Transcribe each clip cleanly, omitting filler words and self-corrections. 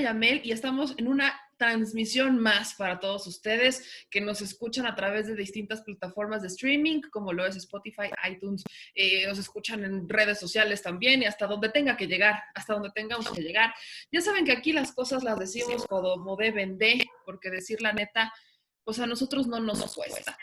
Yamel y estamos en una transmisión más para todos ustedes que nos escuchan a través de distintas plataformas de streaming, como lo es Spotify, iTunes, nos escuchan en redes sociales también y hasta donde tenga que llegar, hasta donde tengamos que llegar. Ya saben que aquí las cosas las decimos como deben de, porque decir la neta, pues a nosotros no nos cuesta.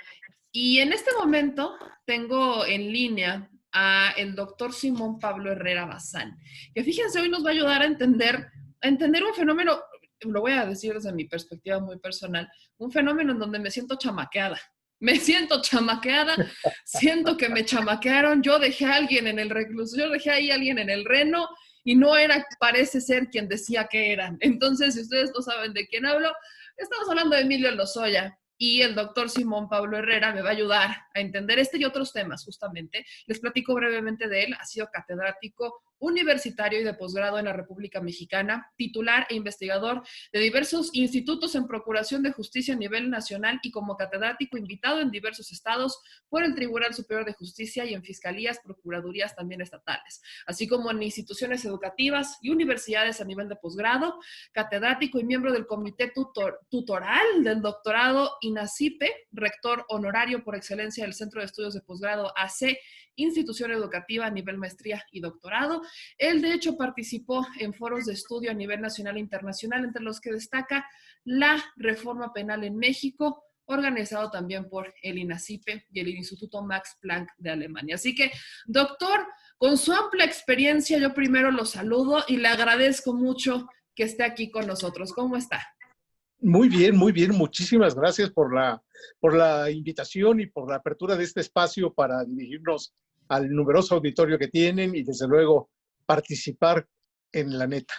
Y en este momento tengo en línea a el doctor Simón Pablo Herrera Bazán, que fíjense, hoy nos va a ayudar a entender un fenómeno, lo voy a decir desde mi perspectiva muy personal, un fenómeno en donde me siento chamaqueada. Me siento chamaqueada, siento que me chamaquearon, yo dejé a alguien en el reclusorio, yo dejé ahí a alguien en el reno y no era, parece ser quien decía que eran. Entonces, si ustedes no saben de quién hablo, estamos hablando de Emilio Lozoya. Y el doctor Simón Pablo Herrera me va a ayudar a entender este y otros temas, justamente. Les platico brevemente de él. Ha sido catedrático universitario y de posgrado en la República Mexicana, titular e investigador de diversos institutos en procuración de justicia a nivel nacional y como catedrático invitado en diversos estados por el Tribunal Superior de Justicia y en fiscalías, procuradurías también estatales, así como en instituciones educativas y universidades a nivel de posgrado, catedrático y miembro del comité tutoral del doctorado INACIPE, rector honorario por excelencia del Centro de Estudios de Posgrado AC, institución educativa a nivel maestría y doctorado. Él, de hecho, participó en foros de estudio a nivel nacional e internacional, entre los que destaca la reforma penal en México, organizado también por el INACIPE y el Instituto Max Planck de Alemania. Así que, doctor, con su amplia experiencia, yo primero lo saludo y le agradezco mucho que esté aquí con nosotros. ¿Cómo está? Muy bien, muy bien. Muchísimas gracias por la invitación y por la apertura de este espacio para dirigirnos al numeroso auditorio que tienen y, desde luego, participar en la neta.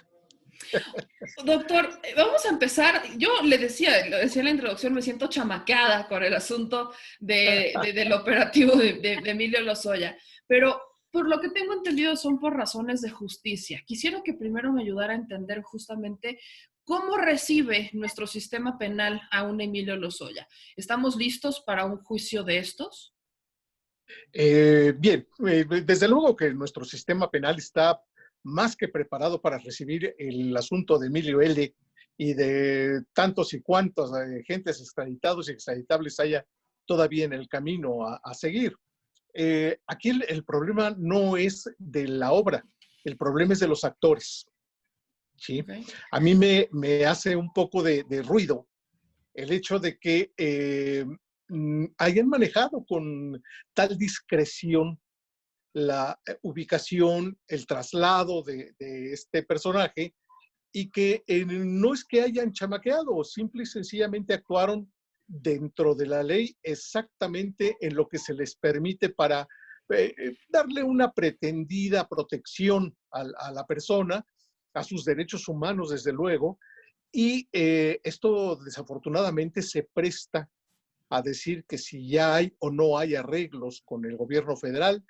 Doctor, vamos a empezar. Yo lo decía en la introducción, me siento chamaqueada con el asunto del operativo de Emilio Lozoya, pero por lo que tengo entendido son por razones de justicia. Quisiera que primero me ayudara a entender justamente cómo recibe nuestro sistema penal a un Emilio Lozoya. ¿Estamos listos para un juicio de estos? Bien, desde luego que nuestro sistema penal está más que preparado para recibir el asunto de Emilio L. y de tantos y cuantos agentes extraditados y extraditables haya todavía en el camino a seguir. Aquí el problema no es de la obra, el problema es de los actores. ¿Sí? Okay. A mí me hace un poco de ruido el hecho de que hayan manejado con tal discreción la ubicación, el traslado de este personaje, y que no es que hayan chamaqueado, simple y sencillamente actuaron dentro de la ley exactamente en lo que se les permite para darle una pretendida protección a la persona, a sus derechos humanos, desde luego, y esto desafortunadamente se presta a decir que si ya hay o no hay arreglos con el gobierno federal.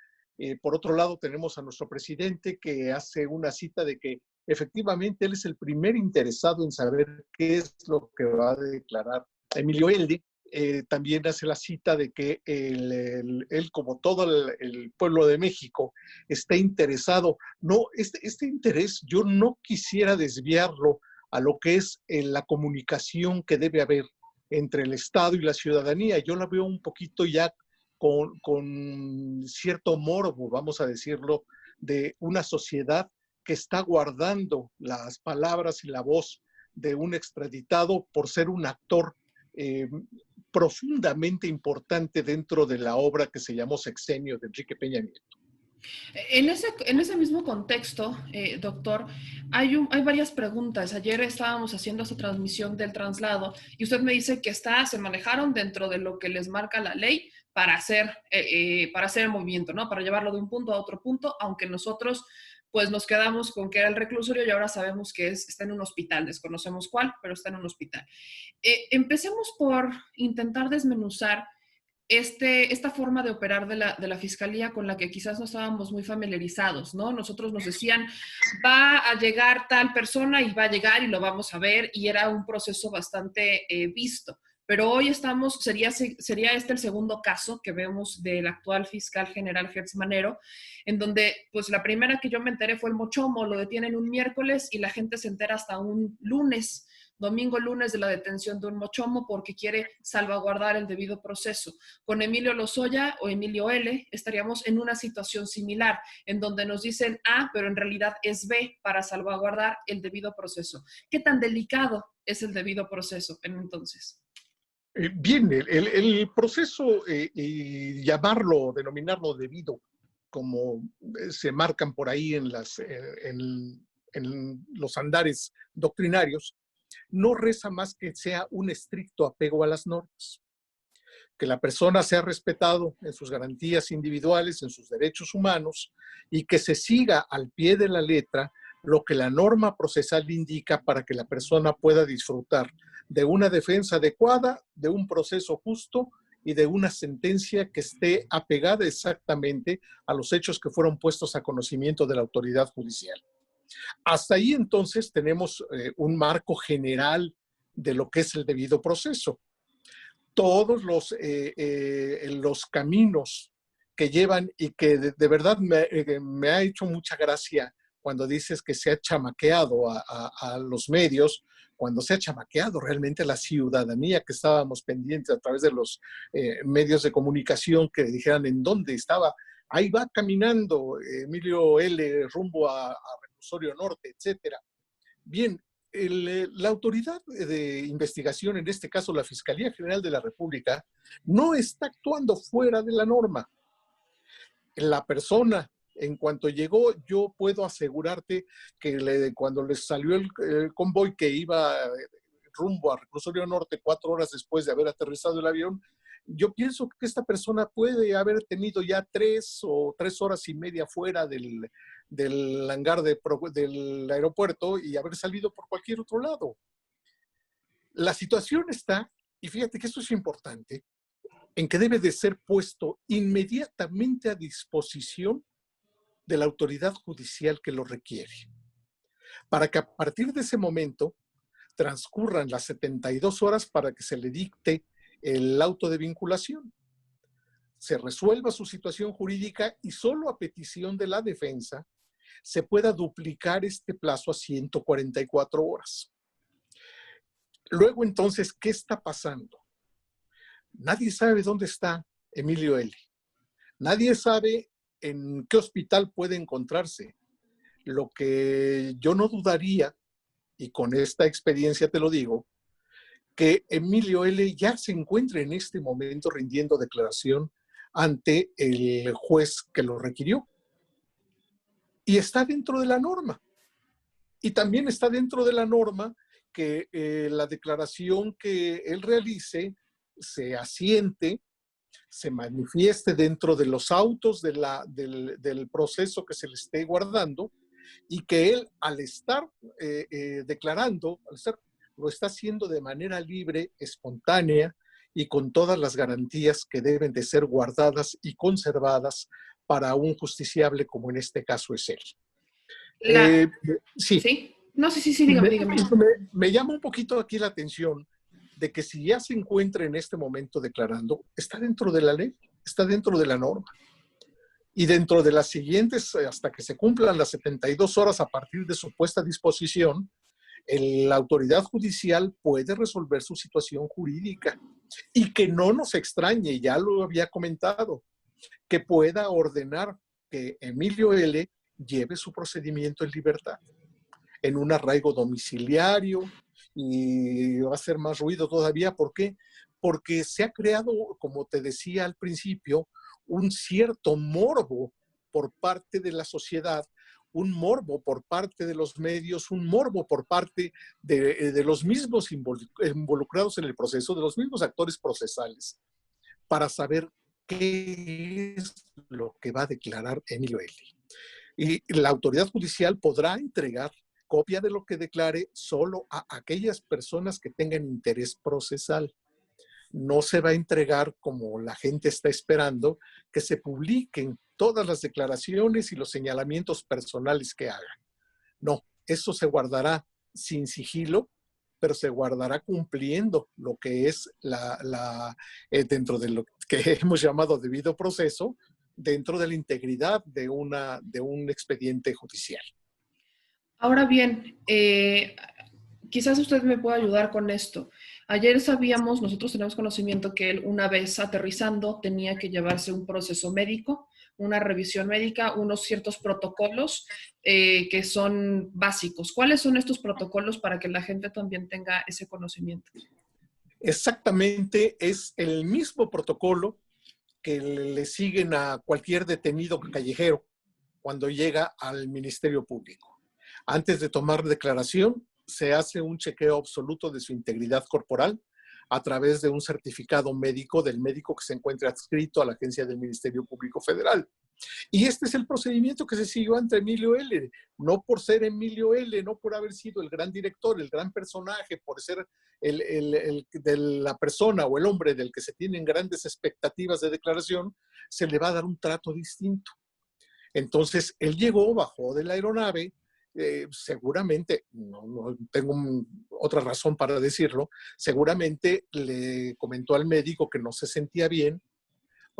Por otro lado, tenemos a nuestro presidente que hace una cita de que efectivamente él es el primer interesado en saber qué es lo que va a declarar Emilio L. También hace la cita de que él, como todo el pueblo de México, está interesado. No, este interés yo no quisiera desviarlo a lo que es la comunicación que debe haber entre el Estado y la ciudadanía. Yo la veo un poquito ya con cierto morbo, vamos a decirlo, de una sociedad que está guardando las palabras y la voz de un extraditado por ser un actor profundamente importante dentro de la obra que se llamó Sexenio de Enrique Peña Nieto. En ese mismo contexto, doctor, hay varias preguntas. Ayer estábamos haciendo esta transmisión del traslado y usted me dice que se manejaron dentro de lo que les marca la ley para hacer el movimiento, ¿no? Para llevarlo de un punto a otro punto, aunque nosotros pues nos quedamos con que era el reclusorio y ahora sabemos que está en un hospital, desconocemos cuál, pero está en un hospital. Empecemos por intentar desmenuzar esta forma de operar de la fiscalía con la que quizás no estábamos muy familiarizados, ¿no? Nosotros nos decían, va a llegar tal persona y va a llegar y lo vamos a ver, y era un proceso bastante visto. Pero hoy sería este el segundo caso que vemos del actual fiscal general Gertz Manero, en donde pues la primera que yo me enteré fue el Mochomo, lo detienen un miércoles y la gente se entera hasta un lunes, domingo, lunes, de la detención de un Mochomo porque quiere salvaguardar el debido proceso. Con Emilio Lozoya o Emilio L. estaríamos en una situación similar, en donde nos dicen A, pero en realidad es B, para salvaguardar el debido proceso. ¿Qué tan delicado es el debido proceso en entonces? Bien, el proceso, y llamarlo, denominarlo debido, como se marcan por ahí en los andares doctrinarios, no reza más que sea un estricto apego a las normas, que la persona sea respetado en sus garantías individuales, en sus derechos humanos, y que se siga al pie de la letra lo que la norma procesal indica para que la persona pueda disfrutar de una defensa adecuada, de un proceso justo y de una sentencia que esté apegada exactamente a los hechos que fueron puestos a conocimiento de la autoridad judicial. Hasta ahí entonces tenemos un marco general de lo que es el debido proceso. Todos los caminos que llevan y que de verdad me ha hecho mucha gracia cuando dices que se ha chamaqueado a los medios, cuando se ha chamaqueado realmente a la ciudadanía que estábamos pendientes a través de los medios de comunicación que dijeran en dónde estaba. Ahí va caminando Emilio L. rumbo a Reclusorio Norte, etcétera. Bien, la autoridad de investigación, en este caso la Fiscalía General de la República, no está actuando fuera de la norma. La persona, en cuanto llegó, yo puedo asegurarte que cuando les salió el convoy que iba rumbo a Reclusorio Norte 4 horas después de haber aterrizado el avión, yo pienso que esta persona puede haber tenido ya 3 o 3 horas y media fuera del hangar del aeropuerto y haber salido por cualquier otro lado. La situación está, y fíjate que esto es importante, en que debe de ser puesto inmediatamente a disposición de la autoridad judicial que lo requiere, para que a partir de ese momento transcurran las 72 horas para que se le dicte el auto de vinculación, se resuelva su situación jurídica y solo a petición de la defensa se pueda duplicar este plazo a 144 horas. Luego, entonces, ¿qué está pasando? Nadie sabe dónde está Emilio L. Nadie sabe en qué hospital puede encontrarse. Lo que yo no dudaría, y con esta experiencia te lo digo, que Emilio L. ya se encuentra en este momento rindiendo declaración ante el juez que lo requirió. Y está dentro de la norma. Y también está dentro de la norma que la declaración que él realice se asiente, se manifieste dentro de los autos del proceso que se le esté guardando y que él, al estar declarando, lo está haciendo de manera libre, espontánea y con todas las garantías que deben de ser guardadas y conservadas para un justiciable como en este caso es él. La, Sí. ¿Sí? No, sí, dígame. Me llama un poquito aquí la atención de que si ya se encuentra en este momento declarando, está dentro de la ley, está dentro de la norma. Y dentro de las siguientes, hasta que se cumplan las 72 horas a partir de su puesta a disposición, la autoridad judicial puede resolver su situación jurídica. Y que no nos extrañe, ya lo había comentado, que pueda ordenar que Emilio L. lleve su procedimiento en libertad, en un arraigo domiciliario, y va a hacer más ruido todavía. ¿Por qué? Porque se ha creado, como te decía al principio, un cierto morbo por parte de la sociedad, un morbo por parte de los medios, un morbo por parte de los mismos involucrados en el proceso, de los mismos actores procesales, para saber qué es lo que va a declarar Emilio L. Y la autoridad judicial podrá entregar copia de lo que declare solo a aquellas personas que tengan interés procesal. No se va a entregar, como la gente está esperando, que se publiquen todas las declaraciones y los señalamientos personales que hagan. No, eso se guardará sin sigilo, pero se guardará cumpliendo lo que es dentro de lo que hemos llamado debido proceso, dentro de la integridad de un expediente judicial. Ahora bien, quizás usted me pueda ayudar con esto. Ayer sabíamos, nosotros tenemos conocimiento que él, una vez aterrizando, tenía que llevarse un proceso médico, una revisión médica, unos ciertos protocolos que son básicos. ¿Cuáles son estos protocolos para que la gente también tenga ese conocimiento? Exactamente, es el mismo protocolo que le siguen a cualquier detenido callejero cuando llega al Ministerio Público. Antes de tomar declaración, se hace un chequeo absoluto de su integridad corporal a través de un certificado médico del médico que se encuentra adscrito a la agencia del Ministerio Público Federal. Y este es el procedimiento que se siguió ante Emilio L. No por ser Emilio L., no por haber sido el gran director, el gran personaje, por ser de la persona o el hombre del que se tienen grandes expectativas de declaración, se le va a dar un trato distinto. Entonces, él llegó, bajó de la aeronave, seguramente, no tengo otra razón para decirlo, seguramente le comentó al médico que no se sentía bien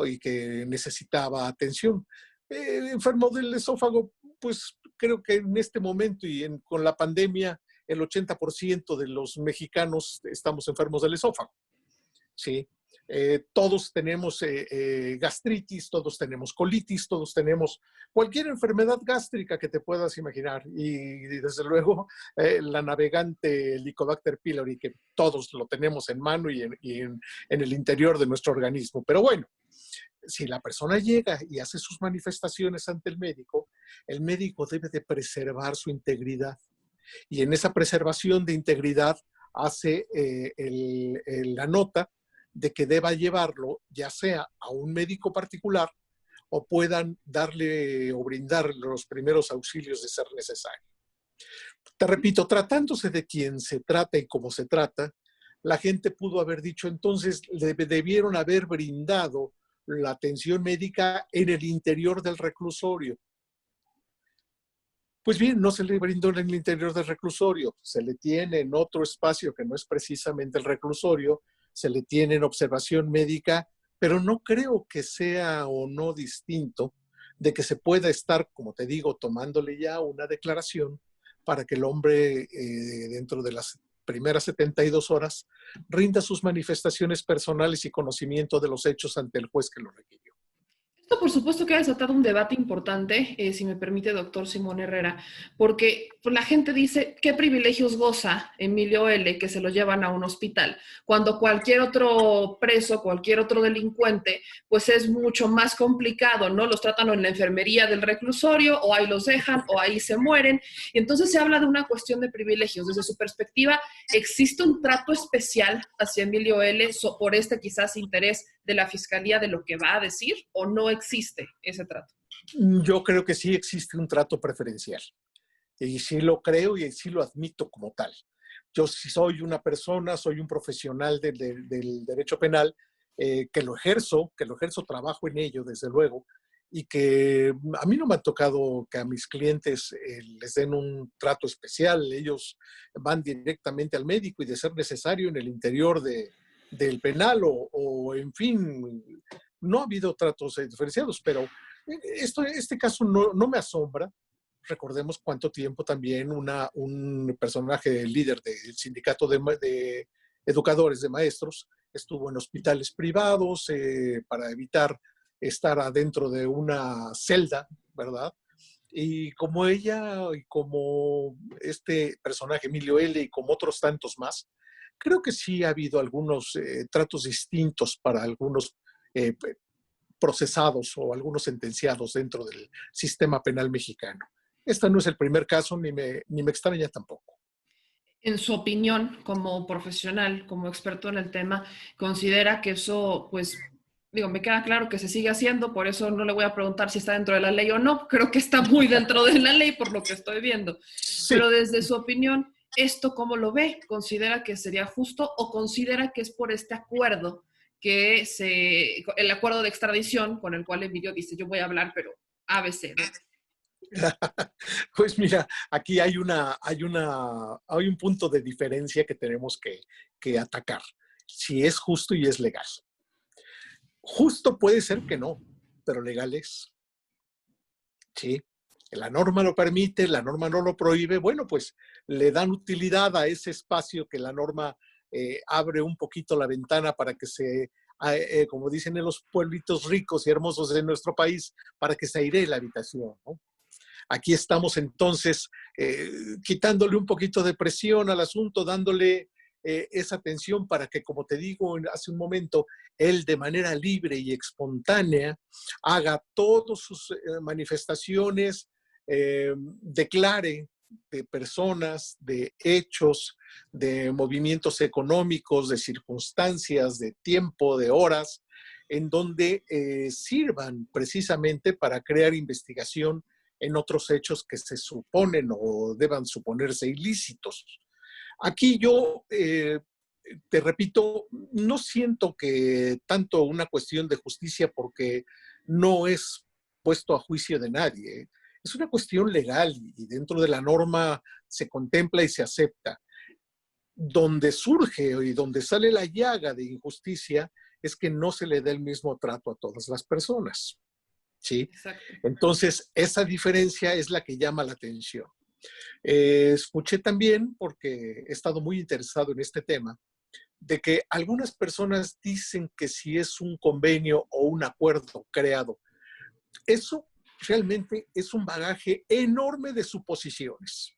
y que necesitaba atención. Enfermo del esófago, pues creo que en este momento y con la pandemia, el 80% de los mexicanos estamos enfermos del esófago. ¿Sí? Todos tenemos gastritis, todos tenemos colitis, todos tenemos cualquier enfermedad gástrica que te puedas imaginar. Y desde luego la navegante Helicobacter pylori, que todos lo tenemos en mano y en el interior de nuestro organismo. Pero bueno, si la persona llega y hace sus manifestaciones ante el médico debe de preservar su integridad. Y en esa preservación de integridad hace la nota de que deba llevarlo ya sea a un médico particular o puedan darle o brindar los primeros auxilios de ser necesario. Te repito, tratándose de quien se trata y cómo se trata, la gente pudo haber dicho entonces debieron haber brindado la atención médica en el interior del reclusorio. Pues bien, no se le brindó en el interior del reclusorio, se le tiene en otro espacio que no es precisamente el reclusorio, se le tiene en observación médica, pero no creo que sea o no distinto de que se pueda estar, como te digo, tomándole ya una declaración para que el hombre dentro de las primeras 72 horas rinda sus manifestaciones personales y conocimiento de los hechos ante el juez que lo requirió. Esto, por supuesto, que ha desatado un debate importante, si me permite, doctor Simón Herrera, porque la gente dice, ¿qué privilegios goza Emilio L. que se lo llevan a un hospital? Cuando cualquier otro preso, cualquier otro delincuente, pues es mucho más complicado, ¿no? Los tratan en la enfermería del reclusorio, o ahí los dejan, o ahí se mueren. Y entonces se habla de una cuestión de privilegios. Desde su perspectiva, ¿existe un trato especial hacia Emilio L. por este quizás interés de la Fiscalía de lo que va a decir, o no existe ese trato? Yo creo que sí existe un trato preferencial. Y sí lo creo y sí lo admito como tal. Yo sí soy una persona, soy un profesional del derecho penal, que lo ejerzo, trabajo en ello, desde luego, y que a mí no me ha tocado que a mis clientes les den un trato especial. Ellos van directamente al médico y de ser necesario en el interior del penal o en fin, no ha habido tratos diferenciados, pero este caso no me asombra. Recordemos cuánto tiempo también un personaje líder del sindicato de educadores, de maestros, estuvo en hospitales privados para evitar estar adentro de una celda, ¿verdad? Y como ella y como este personaje Emilio L. y como otros tantos más, creo que sí ha habido algunos tratos distintos para algunos procesados o algunos sentenciados dentro del sistema penal mexicano. Este no es el primer caso, ni me extraña tampoco. En su opinión, como profesional, como experto en el tema, ¿considera que eso, pues, digo, me queda claro que se sigue haciendo, por eso no le voy a preguntar si está dentro de la ley o no, creo que está muy dentro de la ley por lo que estoy viendo, Sí, pero desde su opinión, ¿esto cómo lo ve? ¿Considera que sería justo o considera que es por este acuerdo el acuerdo de extradición con el cual Emilio dice, yo voy a hablar, pero ABC, ¿no? Pues mira, aquí hay un punto de diferencia que tenemos que atacar. Si es justo y es legal. Justo puede ser que no, pero legal es. Sí. La norma lo permite, la norma no lo prohíbe. Bueno, pues le dan utilidad a ese espacio que la norma abre un poquito la ventana para que como dicen en los pueblitos ricos y hermosos de nuestro país, para que se airee la habitación, ¿no? Aquí estamos entonces quitándole un poquito de presión al asunto, dándole esa atención para que, como te digo hace un momento, él de manera libre y espontánea haga todas sus manifestaciones, declare de personas, de hechos, de movimientos económicos, de circunstancias, de tiempo, de horas, en donde sirvan precisamente para crear investigación en otros hechos que se suponen o deban suponerse ilícitos. Aquí yo, te repito, no siento que tanto una cuestión de justicia porque no es puesto a juicio de nadie. Es una cuestión legal y dentro de la norma se contempla y se acepta. Donde surge y donde sale la llaga de injusticia es que no se le da el mismo trato a todas las personas. ¿Sí? Exacto. Entonces, esa diferencia es la que llama la atención. Escuché también, porque he estado muy interesado en este tema, de que algunas personas dicen que si es un convenio o un acuerdo creado, eso realmente es un bagaje enorme de suposiciones.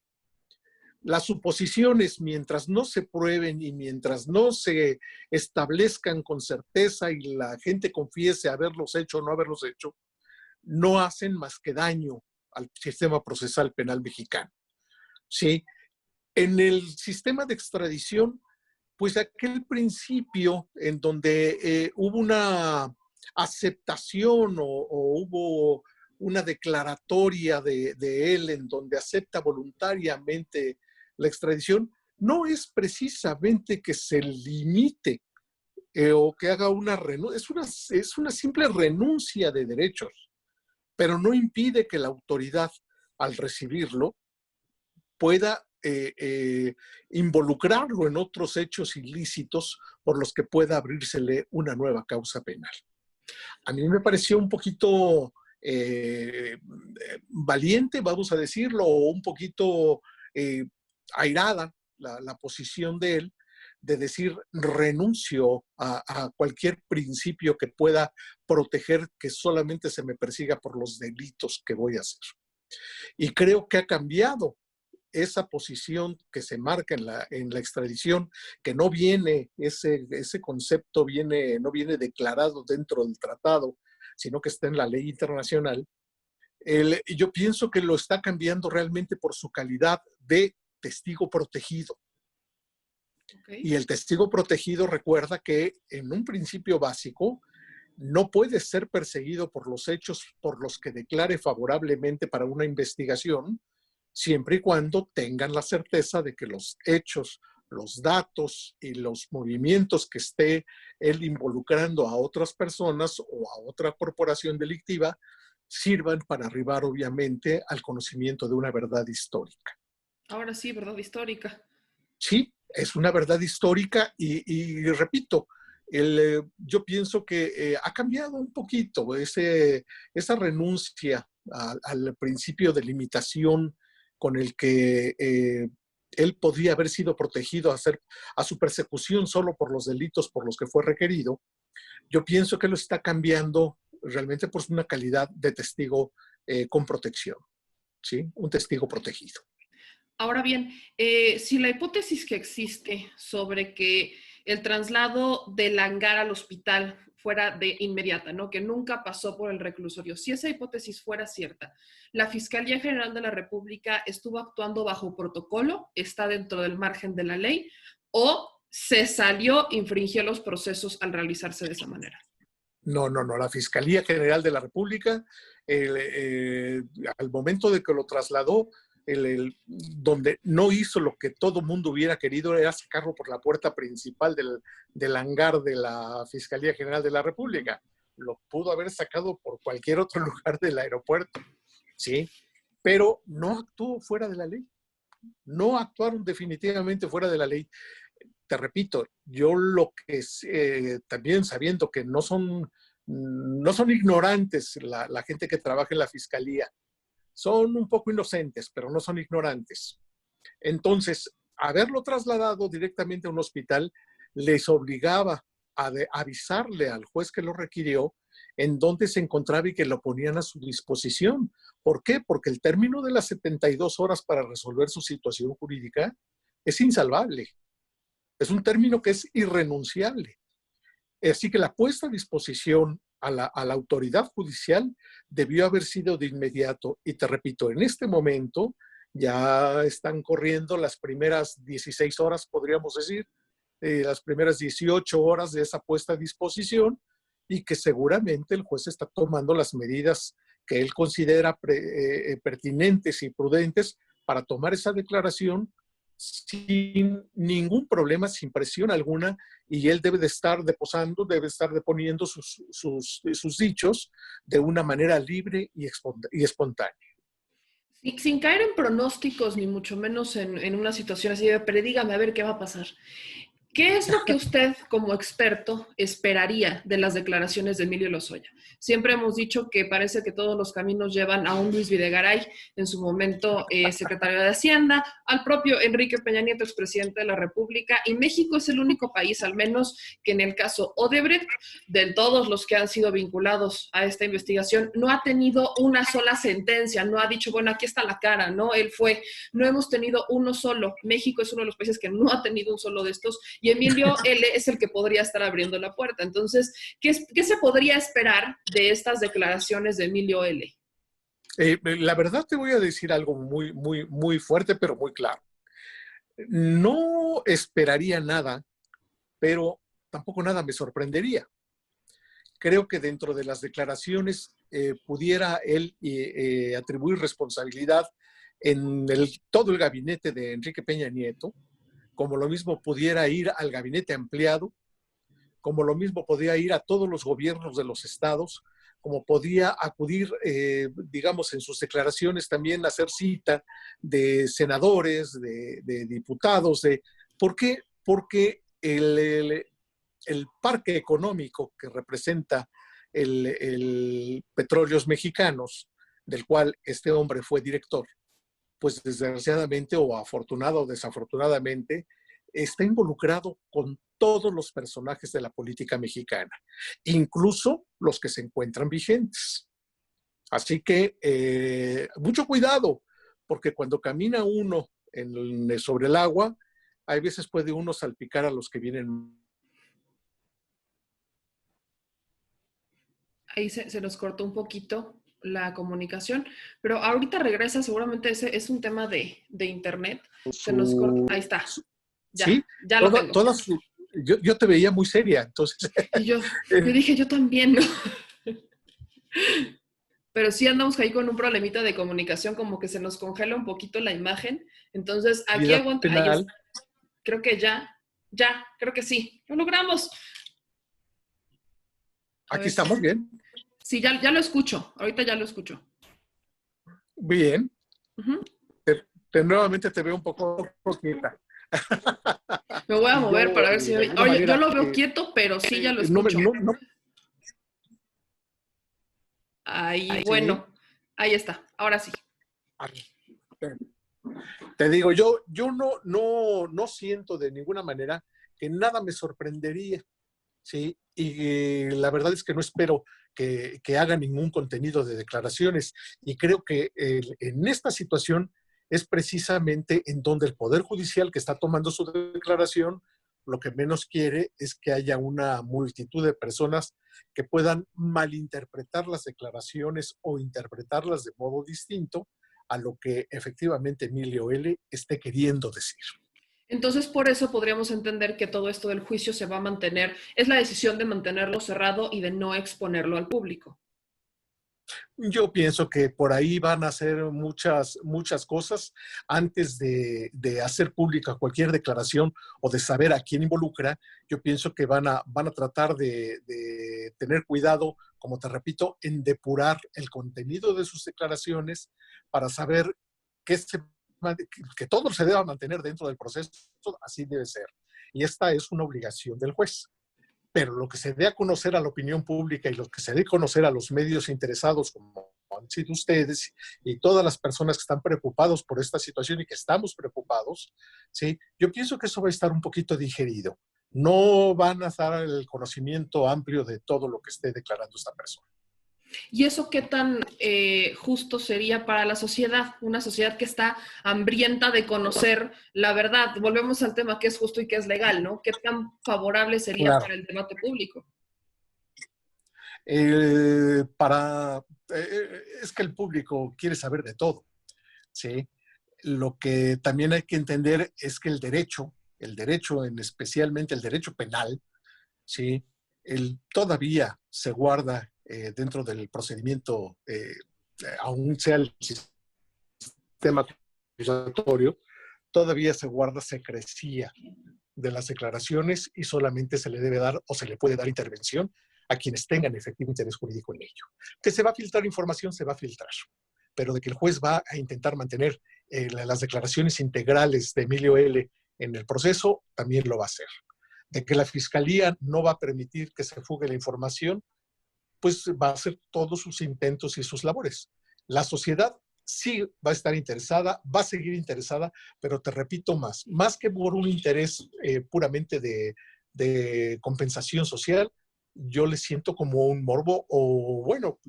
Las suposiciones, mientras no se prueben y mientras no se establezcan con certeza y la gente confiese haberlos hecho o no haberlos hecho, no hacen más que daño al sistema procesal penal mexicano. ¿Sí? En el sistema de extradición, pues aquel principio en donde hubo una aceptación o hubo una declaratoria de él en donde acepta voluntariamente la extradición, no es precisamente que se limite o que haga una renuncia, es una simple renuncia de derechos, pero no impide que la autoridad, al recibirlo, pueda involucrarlo en otros hechos ilícitos por los que pueda abrírsele una nueva causa penal. A mí me pareció un poquito valiente, vamos a decirlo, o un poquito airada la posición de él, de decir renuncio a cualquier principio que pueda proteger que solamente se me persiga por los delitos que voy a hacer. Y creo que ha cambiado esa posición que se marca en la extradición, que no viene, ese concepto no viene declarado dentro del tratado, sino que está en la ley internacional. Yo pienso que lo está cambiando realmente por su calidad de testigo protegido. Okay. Y el testigo protegido recuerda que en un principio básico no puede ser perseguido por los hechos por los que declare favorablemente para una investigación, siempre y cuando tengan la certeza de que los hechos, los datos y los movimientos que esté él involucrando a otras personas o a otra corporación delictiva sirvan para arribar obviamente al conocimiento de una verdad histórica. Ahora sí, verdad histórica. Sí, es una verdad histórica y repito, yo pienso que ha cambiado un poquito esa renuncia al principio de limitación con el que él podría haber sido protegido a su persecución solo por los delitos por los que fue requerido. Yo pienso que lo está cambiando realmente por una calidad de testigo con protección, ¿sí? Un testigo protegido. Ahora bien, si la hipótesis que existe sobre que el traslado del hangar al hospital fuera de inmediata, ¿no? Que nunca pasó por el reclusorio, si esa hipótesis fuera cierta, ¿la Fiscalía General de la República estuvo actuando bajo protocolo, está dentro del margen de la ley, o se salió, infringió los procesos al realizarse de esa manera? No. La Fiscalía General de la República, al momento de que lo trasladó, donde no hizo lo que todo mundo hubiera querido, era sacarlo por la puerta principal del hangar de la Fiscalía General de la República. Lo pudo haber sacado por cualquier otro lugar del aeropuerto, ¿sí? pero no actuó fuera de la ley. No actuaron definitivamente fuera de la ley. Te repito, yo lo que también sabiendo que no son ignorantes la gente que trabaja en la fiscalía, son un poco inocentes, pero no son ignorantes. Entonces, haberlo trasladado directamente a un hospital les obligaba a avisarle al juez que lo requirió en dónde se encontraba y que lo ponían a su disposición. ¿Por qué? Porque el término de las 72 horas para resolver su situación jurídica es insalvable. Es un término que es irrenunciable. Así que la puesta a disposición a la autoridad judicial debió haber sido de inmediato. Y te repito, en este momento ya están corriendo las primeras 16 horas, podríamos decir, las primeras 18 horas de esa puesta a disposición, y que seguramente el juez está tomando las medidas que él considera pertinentes y prudentes para tomar esa declaración sin ningún problema, sin presión alguna, y él debe de estar deposando, debe estar deponiendo sus dichos de una manera libre y espontánea. Sin caer en pronósticos, ni mucho menos en una situación así, pero dígame a ver qué va a pasar. ¿Qué es lo que usted, como experto, esperaría de las declaraciones de Emilio Lozoya? Siempre hemos dicho que parece que todos los caminos llevan a un Luis Videgaray, en su momento secretario de Hacienda, al propio Enrique Peña Nieto, expresidente de la República, y México es el único país, al menos, que en el caso Odebrecht, de todos los que han sido vinculados a esta investigación, no ha tenido una sola sentencia, no ha dicho, bueno, aquí está la cara, ¿no? Él fue. No hemos tenido uno solo. México es uno de los países que no ha tenido un solo de estos, y Emilio L. es el que podría estar abriendo la puerta. Entonces, ¿qué se podría esperar de estas declaraciones de Emilio L.? La verdad te voy a decir algo muy, muy, muy fuerte, pero muy claro. No esperaría nada, pero tampoco nada me sorprendería. Creo que dentro de las declaraciones pudiera él atribuir responsabilidad en todo el gabinete de Enrique Peña Nieto, como lo mismo pudiera ir al gabinete ampliado, como lo mismo podía ir a todos los gobiernos de los estados, como podía acudir, digamos, en sus declaraciones también a hacer cita de senadores, de diputados. ¿Por qué? Porque el parque económico que representa el Petróleos Mexicanos, del cual este hombre fue director, pues desgraciadamente o afortunado o desafortunadamente, está involucrado con todos los personajes de la política mexicana, incluso los que se encuentran vigentes. Así que mucho cuidado, porque cuando camina uno sobre el agua, hay veces puede uno salpicar a los que vienen. Ahí se nos cortó un poquito la comunicación, pero ahorita regresa, seguramente ese es un tema de internet. Se nos corta, ahí está. Sí, ya lo tengo. Yo te veía muy seria, entonces. Y yo dije, yo también, ¿no? Pero sí andamos ahí con un problemita de comunicación, como que se nos congela un poquito la imagen. Entonces, aquí aguanta. Creo que ya, creo que sí. Lo logramos. Aquí estamos bien. Sí, ya lo escucho. Ahorita ya lo escucho. Bien. Nuevamente te veo un poco quieta. Me voy a mover para ver si me... Oye, yo lo veo quieto, pero sí ya lo escucho. Ahí, bueno, ahí está. Ahora sí. Te digo, yo no siento de ninguna manera que nada me sorprendería, ¿sí? Y la verdad es que no espero que haga ningún contenido de declaraciones. Y creo que en esta situación es precisamente en donde el Poder Judicial, que está tomando su declaración, lo que menos quiere es que haya una multitud de personas que puedan malinterpretar las declaraciones o interpretarlas de modo distinto a lo que efectivamente Emilio L. esté queriendo decir. Entonces, por eso podríamos entender que todo esto del juicio se va a mantener, es la decisión de mantenerlo cerrado y de no exponerlo al público. Yo pienso que por ahí van a hacer muchas cosas antes de hacer pública cualquier declaración o de saber a quién involucra. Yo pienso que van a tratar de tener cuidado, como te repito, en depurar el contenido de sus declaraciones para saber que, que todo se deba mantener dentro del proceso, así debe ser. Y esta es una obligación del juez. Pero lo que se dé a conocer a la opinión pública y lo que se dé a conocer a los medios interesados, como han sido ustedes y todas las personas que están preocupados por esta situación y que estamos preocupados, ¿sí? Yo pienso que eso va a estar un poquito digerido. No van a dar el conocimiento amplio de todo lo que esté declarando esta persona. ¿Y eso qué tan justo sería para la sociedad? Una sociedad que está hambrienta de conocer la verdad. Volvemos al tema que es justo y que es legal, ¿no? ¿Qué tan favorable sería Claro. para el debate público? Es que el público quiere saber de todo, ¿sí? Lo que también hay que entender es que el derecho especialmente el derecho penal, ¿sí? Todavía se guarda dentro del procedimiento, aún sea el sistema acusatorio, todavía se guarda secrecía de las declaraciones y solamente se le debe dar o se le puede dar intervención a quienes tengan efectivo interés jurídico en ello. Que se va a filtrar información, se va a filtrar, pero de que el juez va a intentar mantener las declaraciones integrales de Emilio L. en el proceso, también lo va a hacer. De que la fiscalía no va a permitir que se fugue la información, pues va a hacer todos sus intentos y sus labores. La sociedad sí va a estar interesada, va a seguir interesada, pero te repito más que por un interés puramente de compensación social, yo le siento como un morbo, o bueno,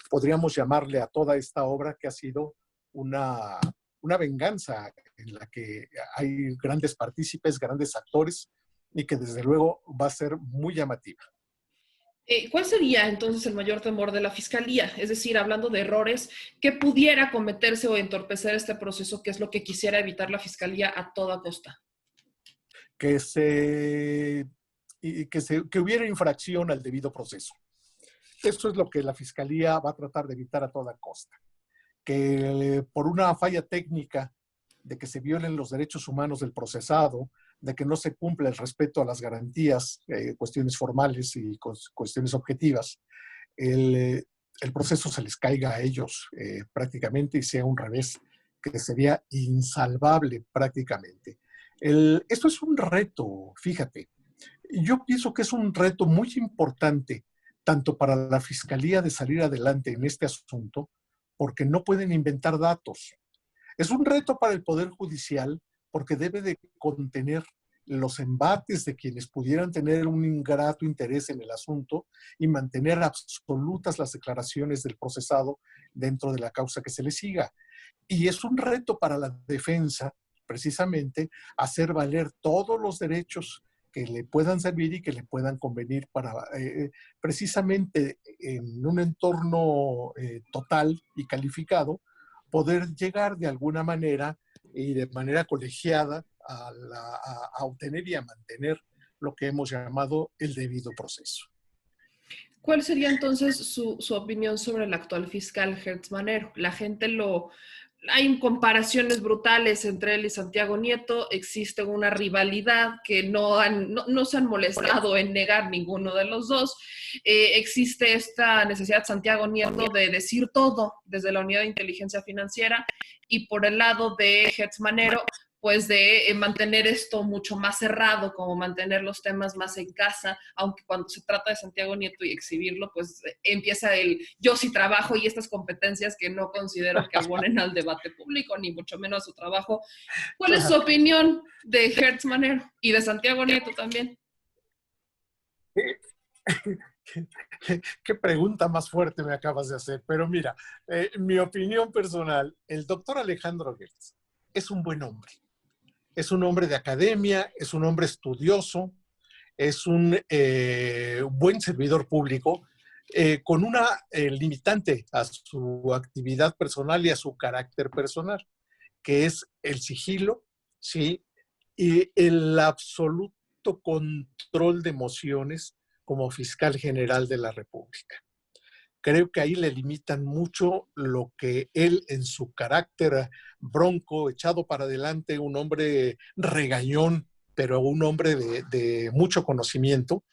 podríamos llamarle a toda esta obra que ha sido una venganza en la que hay grandes partícipes, grandes actores, y que desde luego va a ser muy llamativa. ¿Cuál sería entonces el mayor temor de la fiscalía? Es decir, hablando de errores, ¿qué pudiera cometerse o entorpecer este proceso? ¿Qué es lo que quisiera evitar la fiscalía a toda costa? Que hubiera infracción al debido proceso. Eso es lo que la Fiscalía va a tratar de evitar a toda costa. Que por una falla técnica de que se violen los derechos humanos del procesado, de que no se cumpla el respeto a las garantías, cuestiones formales y cuestiones objetivas, el proceso se les caiga a ellos prácticamente y sea un revés que sería insalvable prácticamente. Esto es un reto, fíjate. Yo pienso que es un reto muy importante, tanto para la Fiscalía de salir adelante en este asunto, porque no pueden inventar datos. Es un reto para el Poder Judicial, porque debe de contener los embates de quienes pudieran tener un ingrato interés en el asunto y mantener absolutas las declaraciones del procesado dentro de la causa que se le siga. Y es un reto para la defensa, precisamente, hacer valer todos los derechos que le puedan servir y que le puedan convenir para, precisamente en un entorno total y calificado, poder llegar de alguna manera y de manera colegiada a obtener y a mantener lo que hemos llamado el debido proceso. ¿Cuál sería entonces su opinión sobre el actual fiscal Hertz Manero? La gente hay comparaciones brutales entre él y Santiago Nieto, existe una rivalidad que no se han molestado en negar ninguno de los dos. Existe esta necesidad de Santiago Nieto de decir todo desde la unidad de inteligencia financiera y por el lado de Hertz Manero, pues de mantener esto mucho más cerrado, como mantener los temas más en casa, aunque cuando se trata de Santiago Nieto y exhibirlo, pues empieza el yo sí trabajo y estas competencias que no considero que abonen al debate público, ni mucho menos a su trabajo. ¿Cuál es su Claro. opinión de Hertz Manero y de Santiago Nieto también? Qué pregunta más fuerte me acabas de hacer. Pero mira, mi opinión personal, el doctor Alejandro Gertz es un buen hombre. Es un hombre de academia, es un hombre estudioso, es un buen servidor público, con una limitante a su actividad personal y a su carácter personal, que es el sigilo, ¿sí? Y el absoluto control de emociones como fiscal general de la República. creo que ahí le limitan mucho lo que él en su carácter bronco, echado para adelante, un hombre regañón, pero un hombre de mucho conocimiento.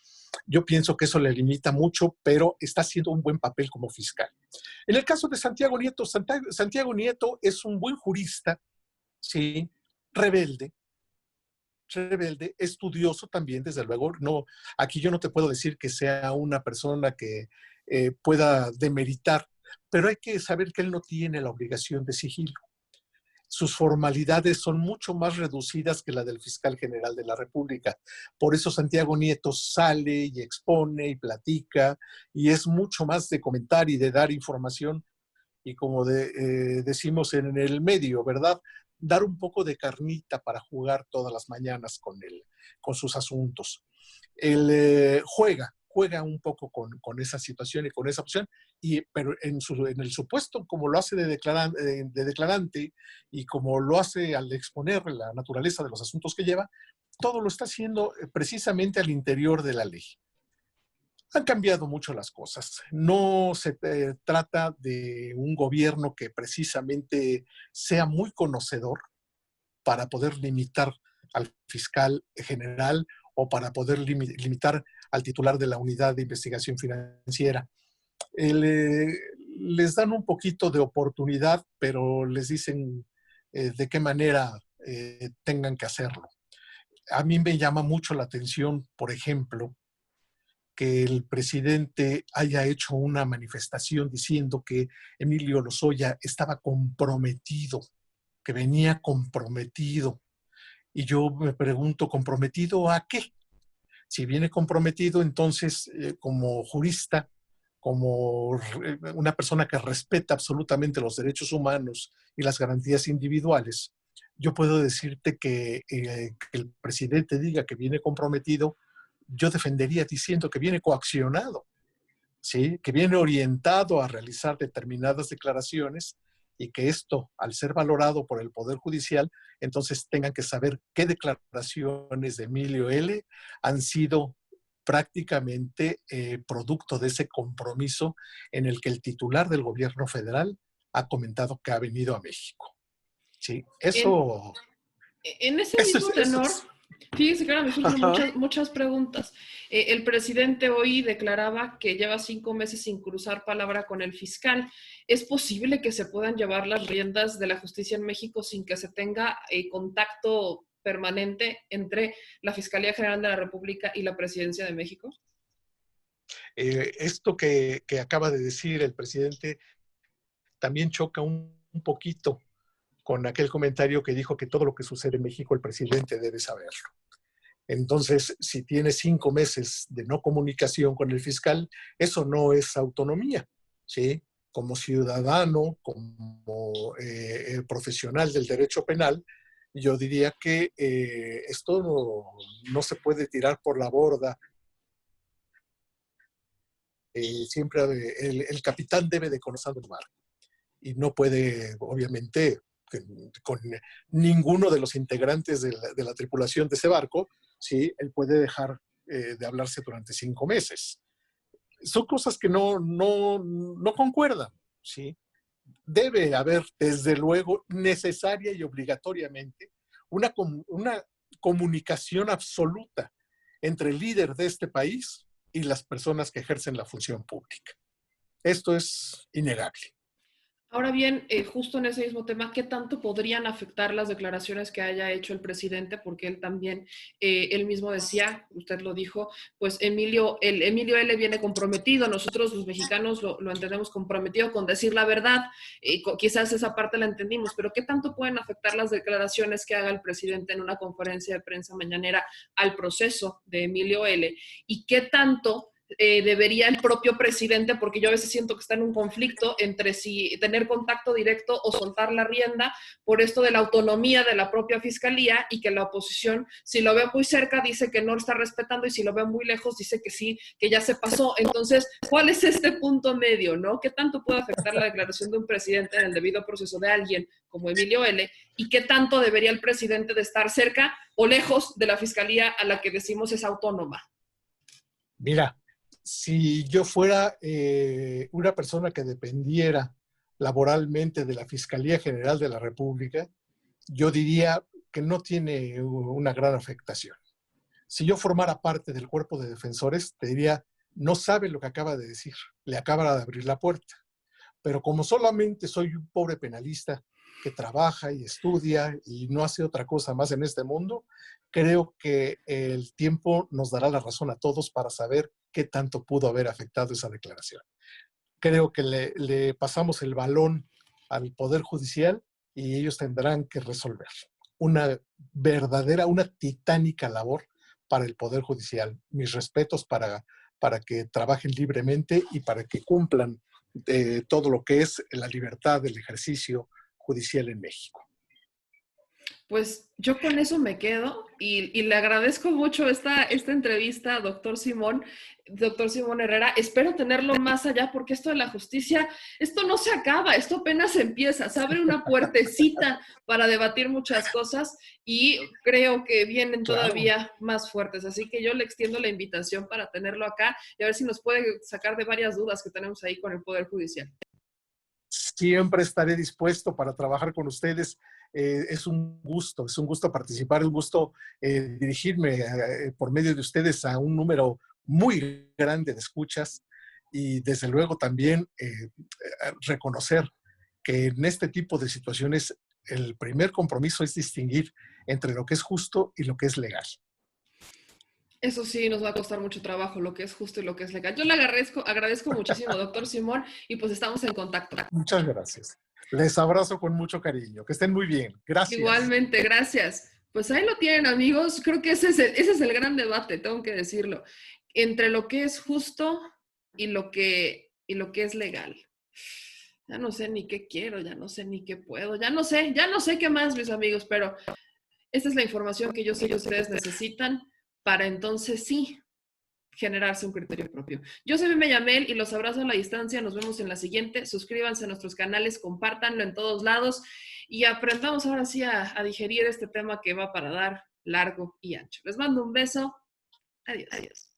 Yo pienso que eso le limita mucho, pero está haciendo un buen papel como fiscal. En el caso de Santiago Nieto, Santiago Nieto es un buen jurista, sí, rebelde, estudioso también, desde luego. No, aquí yo no te puedo decir que sea una persona que pueda demeritar, pero hay que saber que él no tiene la obligación de sigilo. Sus formalidades son mucho más reducidas que la del fiscal general de la República. Por eso Santiago Nieto sale y expone y platica, y es mucho más de comentar y de dar información, y como decimos en el medio, ¿verdad? Dar un poco de carnita para jugar todas las mañanas con sus asuntos. Él juega un poco con esa situación y con esa opción, pero en el supuesto, como lo hace de declarante y como lo hace al exponer la naturaleza de los asuntos que lleva, todo lo está haciendo precisamente al interior de la ley. Han cambiado mucho las cosas. No se trata de un gobierno que precisamente sea muy conocedor para poder limitar al fiscal general o para poder limitar al titular de la unidad de investigación financiera. Les dan un poquito de oportunidad, pero les dicen de qué manera tengan que hacerlo. A mí me llama mucho la atención, por ejemplo, que el presidente haya hecho una manifestación diciendo que Emilio Lozoya estaba comprometido, que venía comprometido. Y yo me pregunto, ¿comprometido a qué? Si viene comprometido, entonces, como jurista, como una persona que respeta absolutamente los derechos humanos y las garantías individuales, yo puedo decirte que el presidente diga que viene comprometido, yo defendería diciendo que viene coaccionado, ¿sí? Que viene orientado a realizar determinadas declaraciones y que esto, al ser valorado por el Poder Judicial, entonces tengan que saber qué declaraciones de Emilio L. han sido prácticamente producto de ese compromiso en el que el titular del gobierno federal ha comentado que ha venido a México. Sí, En ese eso mismo eso tenor, es. fíjese que ahora me surgen Ajá. muchas preguntas. El presidente hoy declaraba que lleva 5 meses sin cruzar palabra con el fiscal. ¿Es posible que se puedan llevar las riendas de la justicia en México sin que se tenga contacto permanente entre la Fiscalía General de la República y la Presidencia de México? Esto que acaba de decir el presidente también choca un poquito con aquel comentario que dijo que todo lo que sucede en México el presidente debe saberlo. Entonces, si tiene 5 meses de no comunicación con el fiscal, eso no es autonomía, ¿sí? Como ciudadano, como profesional del derecho penal, yo diría que esto no se puede tirar por la borda. Siempre el capitán debe de conocer el mar y no puede, obviamente, con ninguno de los integrantes de la tripulación de ese barco, ¿sí? Él puede dejar de hablarse durante 5 meses. Son cosas que no concuerdan, ¿sí? Debe haber, desde luego, necesaria y obligatoriamente, una comunicación absoluta entre el líder de este país y las personas que ejercen la función pública. Esto es innegable. Ahora bien, justo en ese mismo tema, ¿qué tanto podrían afectar las declaraciones que haya hecho el presidente? Porque él también, él mismo decía, usted lo dijo, pues Emilio L. viene comprometido, nosotros los mexicanos lo entendemos comprometido con decir la verdad, quizás esa parte la entendimos, pero ¿qué tanto pueden afectar las declaraciones que haga el presidente en una conferencia de prensa mañanera al proceso de Emilio L? ¿Y qué tanto debería el propio presidente, porque yo a veces siento que está en un conflicto entre si tener contacto directo o soltar la rienda por esto de la autonomía de la propia fiscalía y que la oposición, si lo ve muy cerca, dice que no lo está respetando y si lo ve muy lejos, dice que sí, que ya se pasó. Entonces, ¿cuál es este punto medio, no? ¿Qué tanto puede afectar la declaración de un presidente en el debido proceso de alguien como Emilio L? ¿Y qué tanto debería el presidente de estar cerca o lejos de la fiscalía a la que decimos es autónoma? Mira, Si yo fuera una persona que dependiera laboralmente de la Fiscalía General de la República, yo diría que no tiene una gran afectación. Si yo formara parte del cuerpo de defensores, te diría, no sabe lo que acaba de decir, le acaba de abrir la puerta. Pero como solamente soy un pobre penalista que trabaja y estudia y no hace otra cosa más en este mundo, creo que el tiempo nos dará la razón a todos para saber qué tanto pudo haber afectado esa declaración. Creo que le pasamos el balón al Poder Judicial y ellos tendrán que resolver. Una verdadera, una titánica labor para el Poder Judicial. Mis respetos para que trabajen libremente y para que cumplan todo lo que es la libertad del ejercicio judicial en México. Pues yo con eso me quedo y le agradezco mucho esta entrevista, doctor Simón Herrera. Espero tenerlo más allá porque esto de la justicia, esto no se acaba, esto apenas empieza, se abre una puertecita para debatir muchas cosas y creo que vienen todavía más fuertes. Así que yo le extiendo la invitación para tenerlo acá y a ver si nos puede sacar de varias dudas que tenemos ahí con el Poder Judicial. Siempre estaré dispuesto para trabajar con ustedes. Es un gusto participar, es un gusto dirigirme por medio de ustedes a un número muy grande de escuchas y desde luego también reconocer que en este tipo de situaciones el primer compromiso es distinguir entre lo que es justo y lo que es legal. Eso sí, nos va a costar mucho trabajo, lo que es justo y lo que es legal. Yo le agradezco muchísimo, doctor Simón, y pues estamos en contacto. Muchas gracias. Les abrazo con mucho cariño. Que estén muy bien. Gracias. Igualmente, gracias. Pues ahí lo tienen, amigos. Creo que ese es el gran debate, tengo que decirlo, entre lo que es justo y lo que es legal. Ya no sé ni qué quiero, ya no sé ni qué puedo, ya no sé qué más, mis amigos, pero esta es la información que yo sé que ustedes necesitan para entonces sí generarse un criterio propio. Yo soy Meme Yamel y los abrazo a la distancia. Nos vemos en la siguiente. Suscríbanse a nuestros canales, compártanlo en todos lados y aprendamos ahora sí a digerir este tema que va para dar largo y ancho. Les mando un beso. Adiós. Adiós.